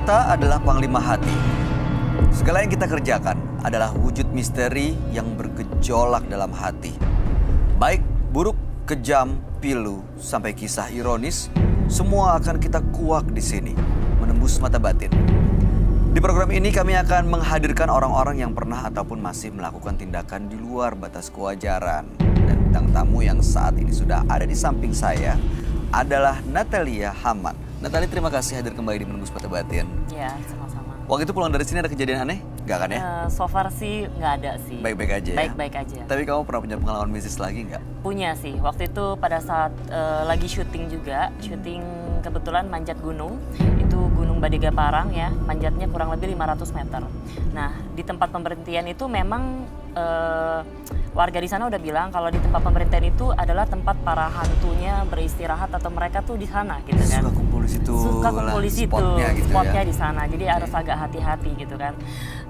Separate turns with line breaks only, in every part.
Mata adalah panglima hati. Segala yang kita kerjakan adalah wujud misteri yang bergejolak dalam hati. Baik, buruk, kejam, pilu, sampai kisah ironis, semua akan kita kuak di sini, menembus mata batin. Di program ini kami akan menghadirkan orang-orang yang pernah ataupun masih melakukan tindakan di luar batas kewajaran. Dan bintang tamu yang saat ini sudah ada di samping saya adalah Natalia Hamad. Natalia, terima kasih hadir kembali di Menembus Mata Batin.
Ya, sama-sama.
Waktu itu pulang dari sini ada kejadian aneh? Nggak kan ya?
So far sih nggak ada sih.
Baik-baik aja ya?
Baik-baik aja.
Tapi kamu pernah punya pengalaman bisnis lagi nggak?
Punya sih. Waktu itu pada saat lagi syuting juga. Syuting kebetulan manjat gunung. Itu Gunung Badega Parang ya. Manjatnya kurang lebih 500 meter. Nah, di tempat pemberhentian itu memang warga di sana udah bilang kalau di tempat pemberhentian itu adalah tempat para hantunya beristirahat atau mereka tuh di sana gitu kan.
Suka kumpul di situ.
Suka kumpul di situ. Spotnya
ya?
di sana. Jadi harus agak hati-hati gitu kan.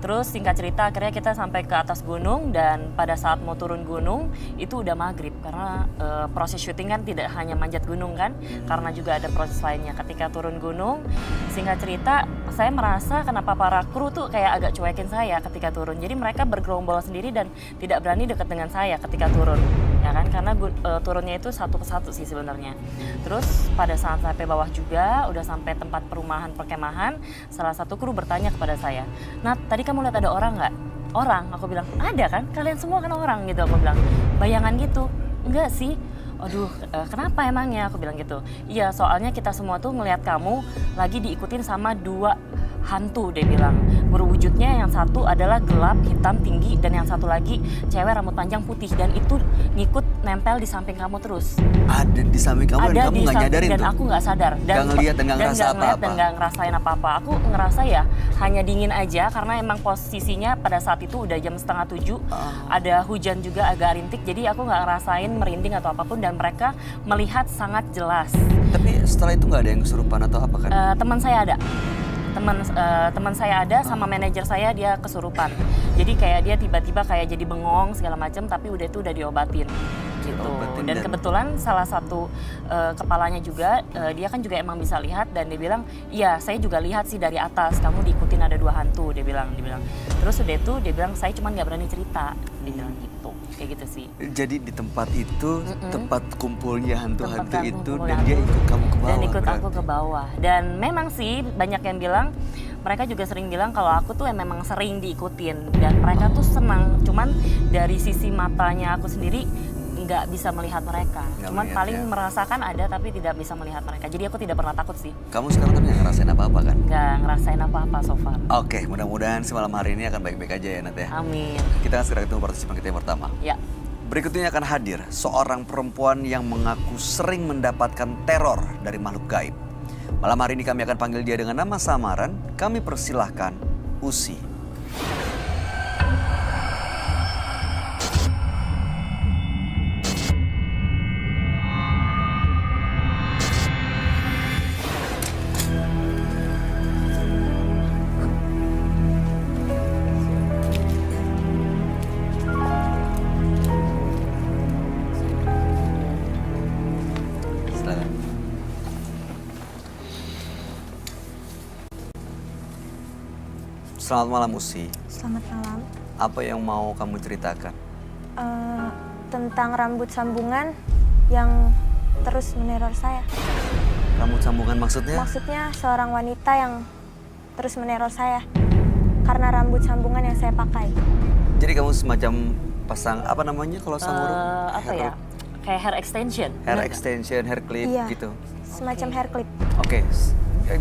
Terus singkat cerita akhirnya kita sampai ke atas gunung dan pada saat mau turun gunung itu udah maghrib karena proses syuting kan tidak hanya manjat gunung kan, karena juga ada proses lainnya. Ketika turun gunung, singkat cerita saya merasa kenapa para kru tuh kayak agak cuekin saya ketika turun. Jadi mereka bergerombol sendiri dan tidak berani dekat dengan saya ketika turun, ya kan? Karena turunnya itu satu persatu sih sebenarnya. Terus pada saat sampai bawah juga, udah sampai tempat perumahan perkemahan, salah satu kru bertanya kepada saya, "Nat, tadi kamu lihat ada orang nggak?" "Orang," aku bilang. "Ada kan? Kalian semua kan orang," gitu aku bilang. "Bayangan gitu." "Enggak sih." "Aduh, kenapa emangnya?" Aku bilang gitu. "Iya, soalnya kita semua tuh ngelihat kamu lagi diikutin sama dua hantu," dia bilang. "Berwujudnya yang satu adalah gelap, hitam, tinggi, dan yang satu lagi cewek rambut panjang putih dan itu ngikut nempel di samping kamu terus."
Ada di samping kamu dan kamu nggak nyadarin
dan
tuh?
aku nggak sadar.
Nggak ngeliat dan nggak ngerasa apa-apa?
Dan nggak ngerasain apa-apa. Aku ngerasa ya hanya dingin aja karena emang posisinya pada saat itu udah jam 6:30. Ada hujan juga agak rintik, jadi aku nggak ngerasain merinding atau apapun dan mereka melihat sangat jelas.
Tapi setelah itu nggak ada yang kesurupan atau apa kan?
Teman saya ada. Teman saya ada sama manajer saya dia kesurupan. Jadi kayak dia tiba-tiba kayak jadi bengong segala macam tapi udah diobatin gitu. Dan kebetulan salah satu kepalanya juga dia kan juga emang bisa lihat dan dia bilang, "Iya, saya juga lihat sih dari atas kamu diikutin ada dua hantu," dia bilang. Terus udah itu dia bilang, "Saya cuma nggak berani cerita," dia bilang gitu. Kayak gitu sih.
Jadi di tempat itu tempat kumpulnya hantu-hantu itu dan
hantu.
dia ikut kamu ke bawah.
Dan ikut
berarti.
aku ke bawah. Dan memang sih banyak yang bilang, mereka juga sering bilang kalau aku tuh memang sering diikutin dan mereka tuh senang. Cuman dari sisi matanya aku sendiri nggak bisa melihat mereka. Cuman paling merasakan ada tapi tidak bisa melihat mereka. Jadi aku tidak pernah takut sih.
Kamu sekarang tapi nggak ngerasain apa-apa kan?
Nggak ngerasain apa-apa so far.
Oke, mudah-mudahan semalam hari ini akan baik-baik aja ya Nat ya.
Amin.
Kita akan segera ketemu partisipan kita yang pertama.
Ya.
Berikutnya akan hadir seorang perempuan yang mengaku sering mendapatkan teror dari makhluk gaib. Malam hari ini kami akan panggil dia dengan nama samaran. Kami persilahkan Usi. Silakan. Selamat malam Usi.
Selamat malam.
Apa yang mau kamu ceritakan?
Tentang rambut sambungan yang terus meneror saya.
Rambut sambungan maksudnya?
Maksudnya seorang wanita yang terus meneror saya karena rambut sambungan yang saya pakai.
Jadi kamu semacam pasang apa namanya kalau sambur?
Apa ya? Kayak hair extension.
Hair
bener
extension, hair clip
Iya.
gitu.
Semacam hair clip.
Oke,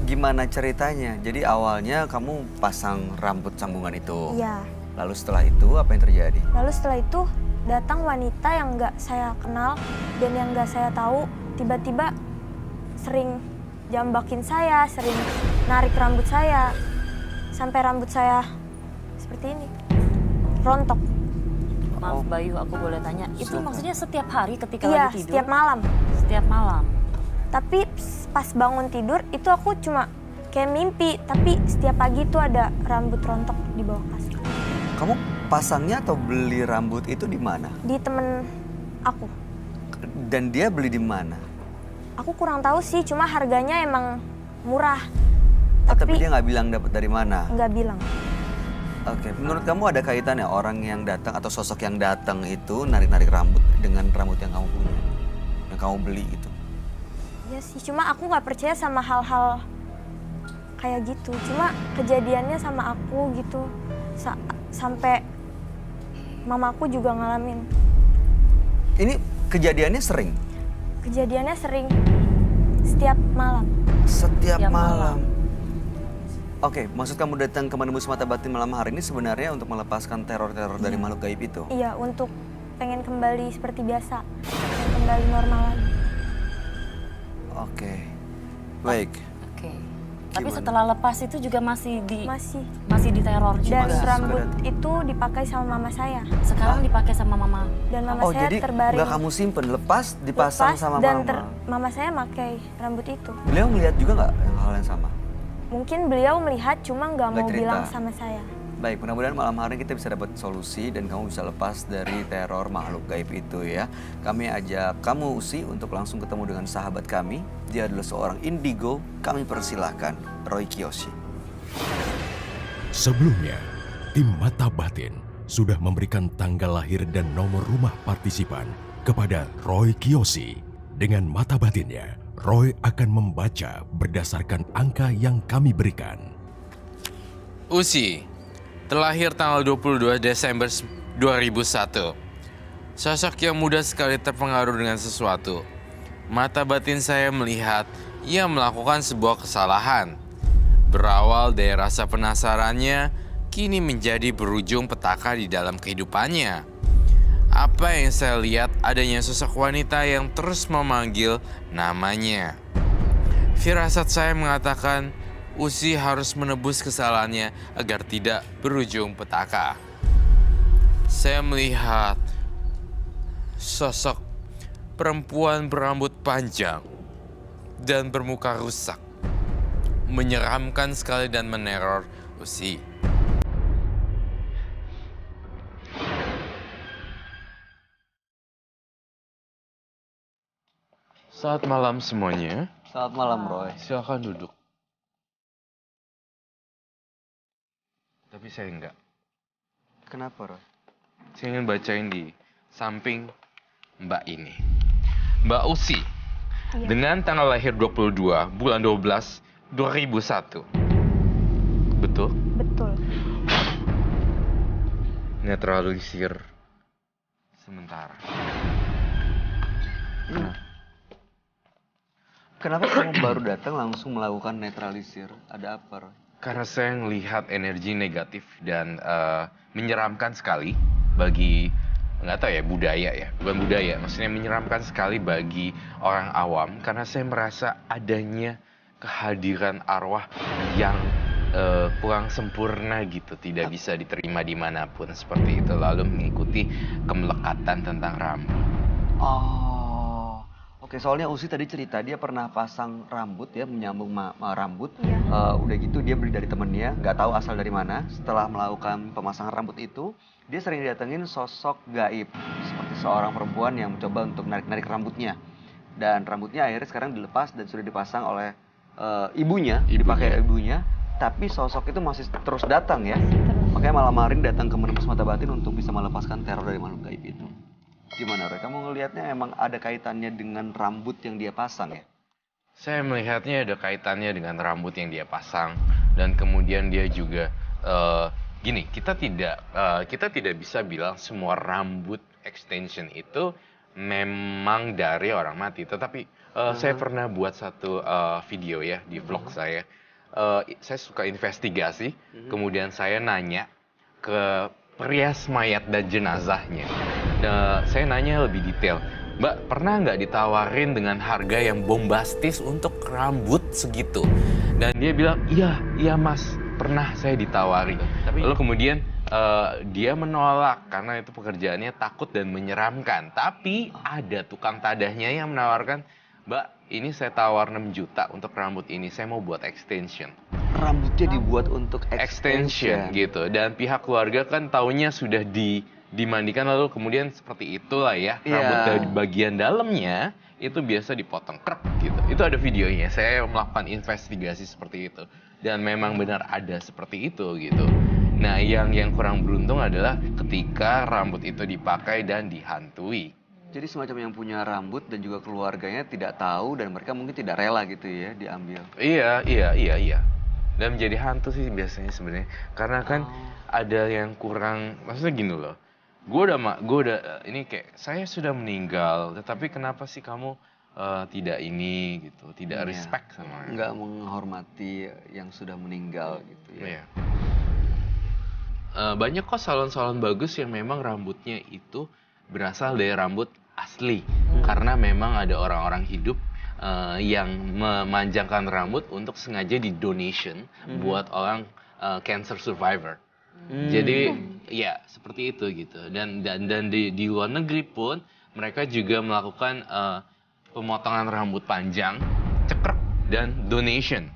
gimana ceritanya? Jadi awalnya kamu pasang rambut sambungan itu.
Iya.
Lalu setelah itu apa yang terjadi?
Lalu setelah itu datang wanita yang nggak saya kenal dan yang nggak saya tahu tiba-tiba sering jambakin saya, sering narik rambut saya sampai rambut saya seperti ini, rontok.
Maaf Bayu, aku boleh tanya, itu
Silakan.
maksudnya setiap hari ketika
Iya,
lagi tidur?
setiap malam.
Setiap malam.
Tapi pas bangun tidur itu aku cuma kayak mimpi, tapi setiap pagi itu ada rambut rontok di bawah kasur.
Kamu pasangnya atau beli rambut itu di mana?
Di temen aku.
Dan dia beli di mana?
Aku kurang tahu sih, cuma harganya emang murah.
Tapi dia nggak bilang dapat dari mana?
nggak bilang.
Oke, menurut kamu ada kaitannya orang yang datang atau sosok yang datang itu narik-narik rambut dengan rambut yang kamu punya, yang kamu beli gitu?
Ya sih, cuma aku nggak percaya sama hal-hal kayak gitu. Cuma kejadiannya sama aku gitu, sampai mamaku juga ngalamin.
Ini kejadiannya sering?
Kejadiannya sering, setiap malam.
Setiap
Setiap
malam. Oke, maksud kamu datang ke menembus mata batin malam hari ini sebenarnya untuk melepaskan teror-teror dari makhluk gaib itu?
Iya, untuk pengen kembali seperti biasa, pengen kembali normal lagi.
Oke, baik.
Oke. Tapi
Gimana?
setelah lepas itu juga masih diteror
Dan
juga.
rambut itu dipakai sama mama saya.
Sekarang dipakai sama mama.
Dan mama
Oh,
saya
jadi
terbaring.
nggak kamu simpen, lepas dipasang
lepas,
sama
dan
mama?
mama saya pakai rambut itu.
Beliau melihat juga nggak yang hal yang sama?
Mungkin beliau melihat cuma nggak
Nggak
mau
cerita.
bilang sama saya.
Baik, mudah-mudahan malam hari kita bisa dapat solusi dan kamu bisa lepas dari teror makhluk gaib itu ya. Kami ajak kamu Usi untuk langsung ketemu dengan sahabat kami. Dia adalah seorang indigo. Kami persilahkan Roy Kiyoshi.
Sebelumnya, tim Mata Batin sudah memberikan tanggal lahir dan nomor rumah partisipan kepada Roy Kiyoshi. Dengan mata batinnya, Roy akan membaca berdasarkan angka yang kami berikan.
Usi, terlahir tanggal 22 Desember 2001. Sosok yang mudah sekali terpengaruh dengan sesuatu. Mata batin saya melihat ia melakukan sebuah kesalahan. Berawal dari rasa penasarannya, kini menjadi berujung petaka di dalam kehidupannya. Apa yang saya lihat adanya sosok wanita yang terus memanggil namanya. Firasat saya mengatakan Usi harus menebus kesalahannya agar tidak berujung petaka. Saya melihat sosok perempuan berambut panjang dan bermuka rusak. Menyeramkan sekali dan meneror Usi. Selamat malam semuanya.
Selamat malam Roy.
Silakan duduk. Tapi saya enggak.
Kenapa Roy?
Saya ingin bacain di samping Mbak ini. Mbak Usi.
Iya.
Dengan tanggal lahir 22 bulan 12 2001. Betul?
Betul.
Netralisir sementara.
Kenapa kamu baru datang langsung melakukan netralisir? Ada apa Roy?
Karena saya melihat energi negatif dan menyeramkan sekali bagi, nggak tahu ya, budaya ya, bukan budaya, maksudnya menyeramkan sekali bagi orang awam karena saya merasa adanya kehadiran arwah yang kurang sempurna gitu, tidak bisa diterima dimanapun seperti itu, lalu mengikuti kemelekatan tentang rambut.
Oh, oke. Soalnya Usi tadi cerita dia pernah pasang rambut ya, menyambung rambut.
Iya.
Udah gitu dia beli dari temennya, nggak tahu asal dari mana. Setelah melakukan pemasangan rambut itu, dia sering didatengin sosok gaib seperti seorang perempuan yang mencoba untuk narik-narik rambutnya. Dan rambutnya akhirnya sekarang dilepas dan sudah dipasang oleh ibunya, dipakai ibunya. Tapi sosok itu masih terus datang ya. Makanya malam hari ini datang ke menembus mata batin untuk bisa melepaskan teror dari makhluk gaib itu. Gimana Roy? Kamu ngelihatnya emang ada kaitannya dengan rambut yang dia pasang ya?
Saya melihatnya ada kaitannya dengan rambut yang dia pasang dan kemudian dia juga gini, kita tidak bisa bilang semua rambut extension itu memang dari orang mati, tetapi saya pernah buat satu video ya di vlog saya. Saya suka investigasi, kemudian saya nanya ke perias mayat dan jenazahnya. Saya nanya lebih detail, Mbak, pernah nggak ditawarin dengan harga yang bombastis untuk rambut segitu? Dan dia bilang, iya mas, pernah saya ditawari. Lalu kemudian dia menolak karena itu pekerjaannya takut dan menyeramkan. Tapi ada tukang tadahnya yang menawarkan, Mbak, ini saya tawar 6 juta untuk rambut ini, saya mau buat extension.
Rambutnya dibuat untuk
Extension gitu. Dan pihak keluarga kan taunya sudah dimandikan lalu kemudian seperti itulah ya.
Iya.
Rambut dari bagian dalamnya itu biasa dipotong krek gitu. Itu ada videonya. Saya melakukan investigasi seperti itu. Dan memang benar ada seperti itu gitu. Nah, yang kurang beruntung adalah ketika rambut itu dipakai dan dihantui.
Jadi semacam yang punya rambut dan juga keluarganya tidak tahu dan mereka mungkin tidak rela gitu ya diambil.
Iya. Dan menjadi hantu sih biasanya sebenarnya. Karena kan ada yang kurang, maksudnya gini loh. Gue udah ini kayak saya sudah meninggal, tetapi kenapa sih kamu tidak ini gitu, tidak
Iya.
respect sama
Nggak menghormati yang sudah meninggal gitu ya.
Iya. Banyak kok salon-salon bagus yang memang rambutnya itu berasal dari rambut asli. Karena memang ada orang-orang hidup yang memanjangkan rambut untuk sengaja di donation buat orang cancer survivor. Jadi ya seperti itu gitu. Dan di luar negeri pun mereka juga melakukan pemotongan rambut panjang, cekrek dan donation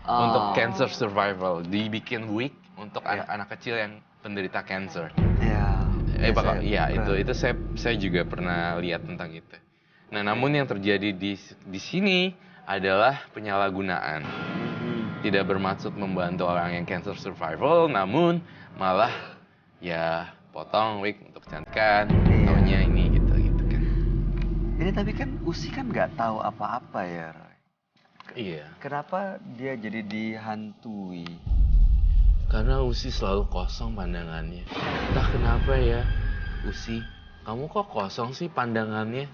untuk cancer survival. Dibikin wig untuk anak-anak kecil yang penderita cancer.
Iya.
Itu saya juga pernah lihat tentang itu. Nah, namun yang terjadi di sini adalah penyalahgunaan. Tidak bermaksud membantu orang yang cancer survival, namun malah ya potong wig untuk kecantikan, taunya ini gitu kan.
Ini tapi kan Usi kan nggak tahu apa-apa ya, Roy.
Iya.
Kenapa dia jadi dihantui?
Karena Usi selalu kosong pandangannya. Entah kenapa ya, Usi, kamu kok kosong sih pandangannya?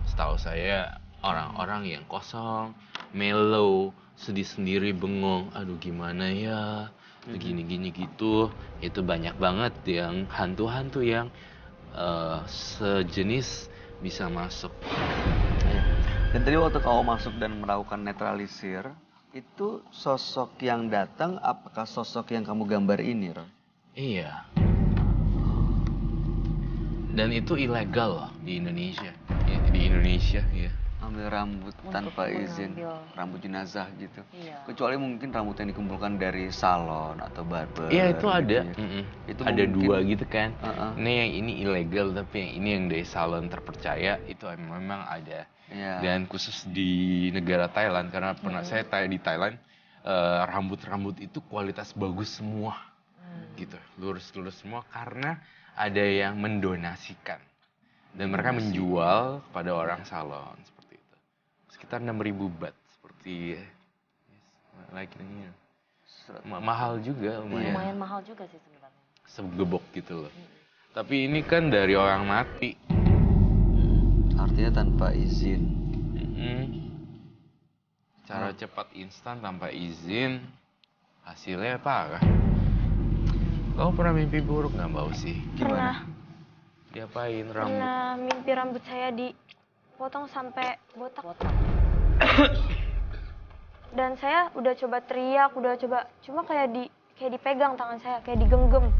Setahu saya orang-orang yang kosong, mellow, sedih sendiri, bengong, aduh gimana ya, begini-gini gitu. Itu banyak banget yang hantu-hantu yang sejenis bisa masuk.
Dan tadi waktu kamu masuk dan melakukan netralisir, itu sosok yang datang apakah sosok yang kamu gambar ini, Roy?
Iya. Dan itu ilegal loh di Indonesia. Di Indonesia, ya.
Ambil rambut
Untuk
tanpa izin,
mengambil.
rambut jenazah gitu.
Iya.
Kecuali mungkin rambut yang dikumpulkan dari salon atau barber.
Iya itu ada.
gitu ya. Itu
ada
mungkin-
dua gitu kan.
Uh-uh.
Ini yang ini ilegal tapi yang ini yang dari salon terpercaya itu memang ada.
Iya.
Dan khusus di negara Thailand karena pernah saya di Thailand rambut-rambut itu kualitas bagus semua. Gitu. Lurus-lurus semua karena ada yang mendonasikan. Dan mereka menjual kepada orang salon seperti itu. Sekitar 6.000 baht seperti ini. Mahal juga lumayan.
Lumayan mahal juga sih sebenarnya.
Segebok gitu loh. Tapi ini kan dari orang mati.
Artinya tanpa izin.
Cara cepat instan tanpa izin hasilnya parah. Kamu pernah mimpi buruk nggak Mbak Usi?
Pernah.
Diapain rambut?
Pernah mimpi rambut saya dipotong sampai botak. Dan saya udah coba teriak, cuma kayak dipegang tangan saya, kayak digenggam.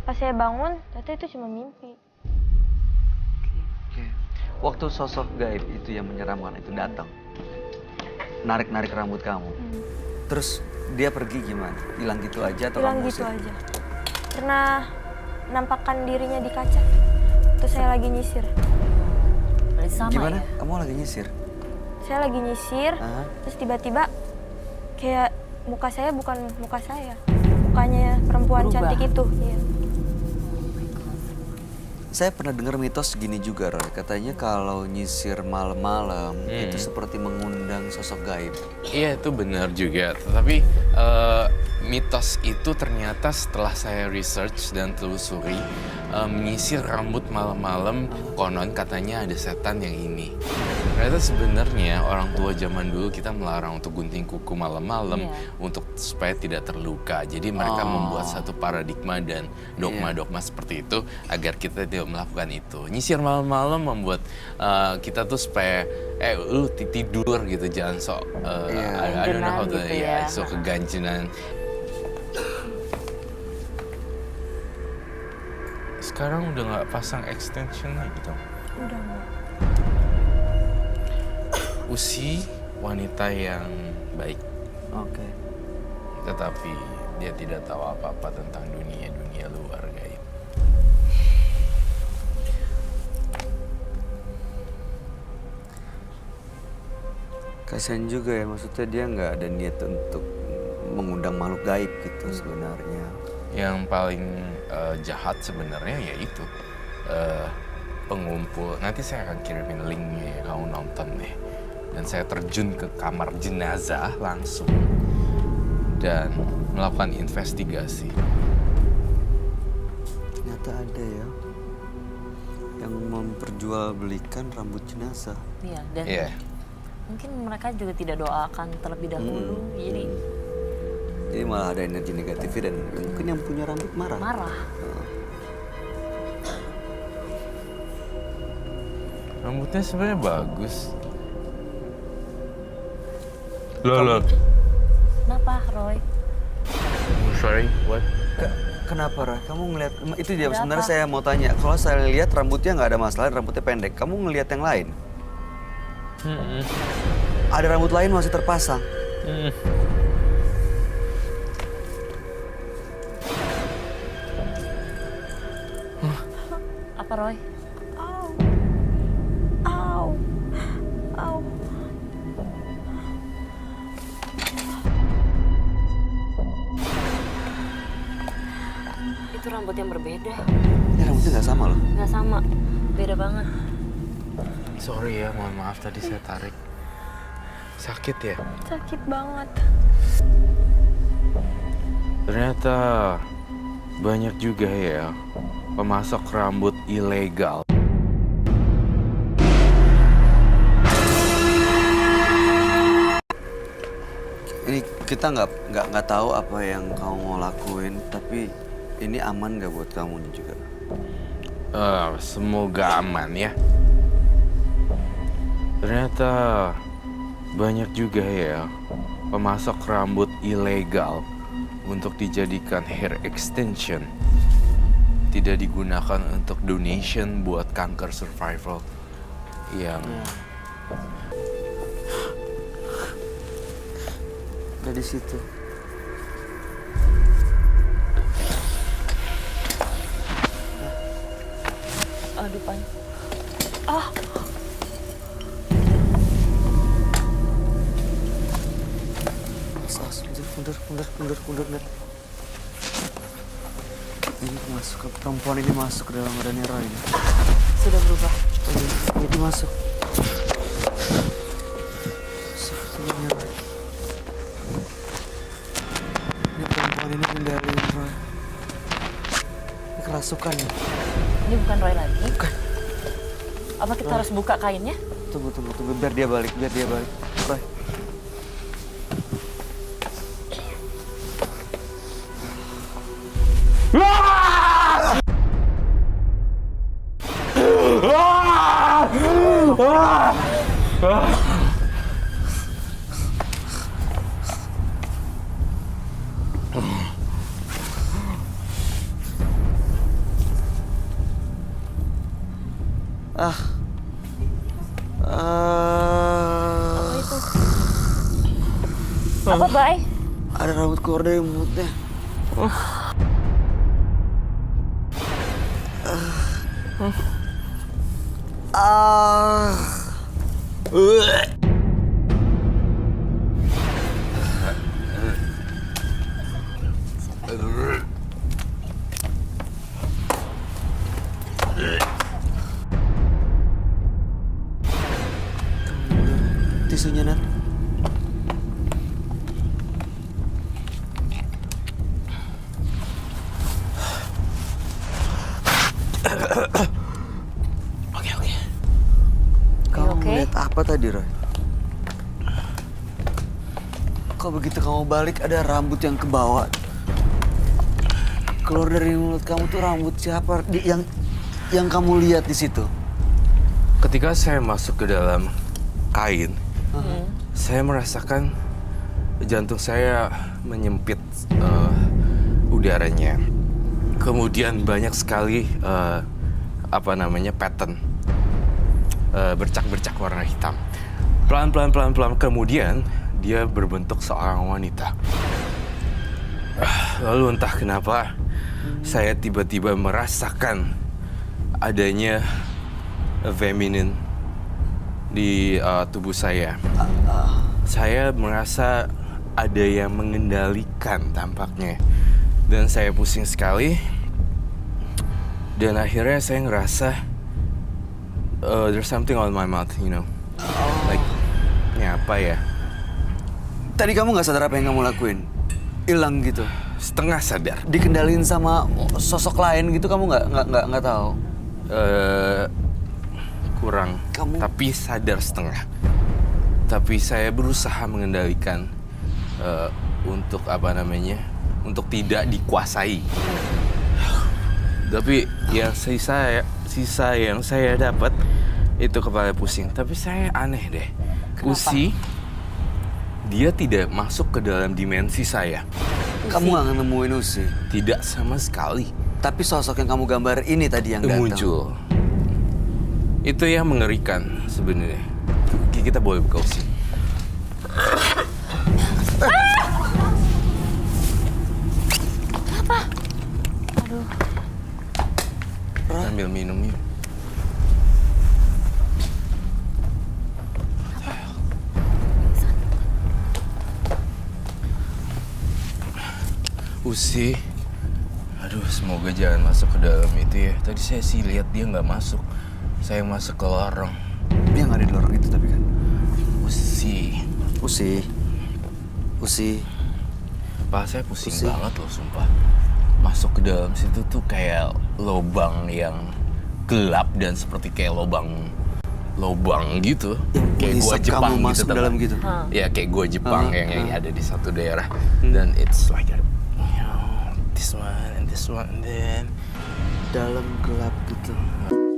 Pas saya bangun, ternyata itu cuma mimpi.
Oke. Waktu sosok gaib itu yang menyeramkan itu datang, narik-narik rambut kamu. Terus dia pergi gimana? Hilang gitu aja atau
Bilang
kamu
gitu
usir?
aja. Pernah nampakkan dirinya di kaca. Terus saya lagi nyisir.
Berarti sama
Gimana?
ya?
Kamu lagi nyisir?
Saya lagi nyisir,
Hah?
terus tiba-tiba kayak muka saya bukan muka saya. Mukanya perempuan
Berubah.
cantik itu. Iya.
Saya pernah dengar mitos gini juga, Roy. Katanya kalau nyisir malam-malam itu seperti mengundang sosok gaib.
Iya itu benar juga. Tetapi mitos itu ternyata setelah saya research dan telusuri, menyisir rambut malam-malam konon katanya ada setan yang ini. Ternyata sebenarnya orang tua zaman dulu kita melarang untuk gunting kuku malam-malam untuk supaya tidak terluka. Jadi mereka membuat satu paradigma dan dogma-dogma seperti itu agar kita tidak melakukan itu. Nyisir malam-malam membuat kita tuh supaya lu tidur gitu, jangan sok I don't know how to
Ganjenan gitu ya.
sok keganjenan. Sekarang udah nggak pasang extension lagi dong.
Udah enggak.
Usi wanita yang baik,
Oke.
tetapi dia tidak tahu apa-apa tentang dunia luar gaib.
Kasian juga ya, maksudnya dia nggak ada niat untuk mengundang makhluk gaib gitu sebenarnya.
Yang paling jahat sebenarnya yaitu pengumpul. Nanti saya akan kirimin linknya ya, kamu nonton deh. Dan saya terjun ke kamar jenazah langsung dan melakukan investigasi.
Ternyata ada ya yang memperjualbelikan rambut jenazah.
Iya, dan
Iya.
mungkin mereka juga tidak doakan terlebih dahulu.
Jadi malah ada energi negatifnya dan mungkin yang punya rambut marah.
Marah.
Rambutnya sebenarnya bagus. Loh.
Kenapa, Roy?
Sorry, what?
Kenapa, Roy? Kamu ngelihat itu dia
Ada
sebenarnya
apa?
saya mau tanya. Kalau saya lihat rambutnya nggak ada masalah, rambutnya pendek. Kamu ngelihat yang lain? Ada rambut lain masih terpasang.
Apa, Roy?
Au. Au. Au.
Itu rambut yang berbeda.
Ini rambutnya nggak sama loh.
Nggak sama. Beda banget.
Sorry ya, mohon maaf tadi saya tarik. Sakit ya?
Sakit banget.
Ternyata banyak juga ya pemasok rambut ilegal.
Ini kita nggak tahu apa yang kamu mau lakuin, tapi ini aman nggak buat kamu nih juga?
Semoga aman ya. Ternyata banyak juga ya pemasok rambut ilegal untuk dijadikan hair extension. Tidak digunakan untuk donation buat kanker survival yang
Dari situ.
Aduh, Pan.
Mundur. Ini masuk ke perempuan ini masuk ke dalam badannya Roy ini.
Sudah berubah.
Ini masuk. Sepertinya Roy. Ini perempuan ini kendaliin Roy. Ini kerasukan ya.
Ini bukan Roy lagi.
Bukan.
Apa kita harus buka kainnya?
Tunggu. Biar dia balik. Roy.
Apa itu? Apa, Bay?
Ada rambut keluar dari mulutnya. Tisunya, Nat. Oke. Kamu
oke?
ngeliat apa tadi, Roy? Kok begitu kamu balik ada rambut yang ke bawah? Keluar dari mulut kamu tuh rambut siapa? Yang kamu lihat di situ?
ketika saya masuk ke dalam kain, saya merasakan jantung saya menyempit udaranya. Kemudian banyak sekali pattern bercak-bercak warna hitam. Pelan-pelan kemudian dia berbentuk seorang wanita. Lalu entah kenapa saya tiba-tiba merasakan adanya feminine di tubuh saya. Saya merasa ada yang mengendalikan tampaknya. Dan saya pusing sekali. Dan akhirnya saya ngerasa there's something on my mouth, you know. Like, ini apa ya?
Tadi kamu nggak sadar apa yang kamu lakuin? Hilang gitu.
Setengah sadar.
Dikendalin sama sosok lain gitu, kamu nggak tahu.
Kurang.
Kamu-
Tapi sadar setengah. Tapi saya berusaha mengendalikan untuk apa namanya? Untuk tidak dikuasai. Tapi yang sisa yang saya dapat itu kepala pusing. Tapi saya aneh deh. Usi dia tidak masuk ke dalam dimensi saya.
Kamu nggak nemuin Usi.
Tidak sama sekali.
Tapi sosok yang kamu gambar ini tadi yang datang.
Muncul. Itu yang mengerikan sebenarnya. Kita boleh buka Usi. Ambil minum yuk. Usi, aduh semoga jangan masuk ke dalam itu ya. Tadi saya sih lihat dia nggak masuk. Saya masuk ke lorong.
Dia nggak ada di lorong itu tapi kan.
Usi,
Usi.
kepala saya pusing
Usi.
banget loh sumpah. Masuk ke dalam situ tuh kayak lubang yang gelap dan seperti kayak lubang gitu. Kayak gua
menghisap
Jepang
kamu
gitu.
masuk
tau
dalam
nggak?
gitu.
Ya kayak gua Jepang yang ada di satu daerah. Dan it's like this one and then
Dalam gelap gitu.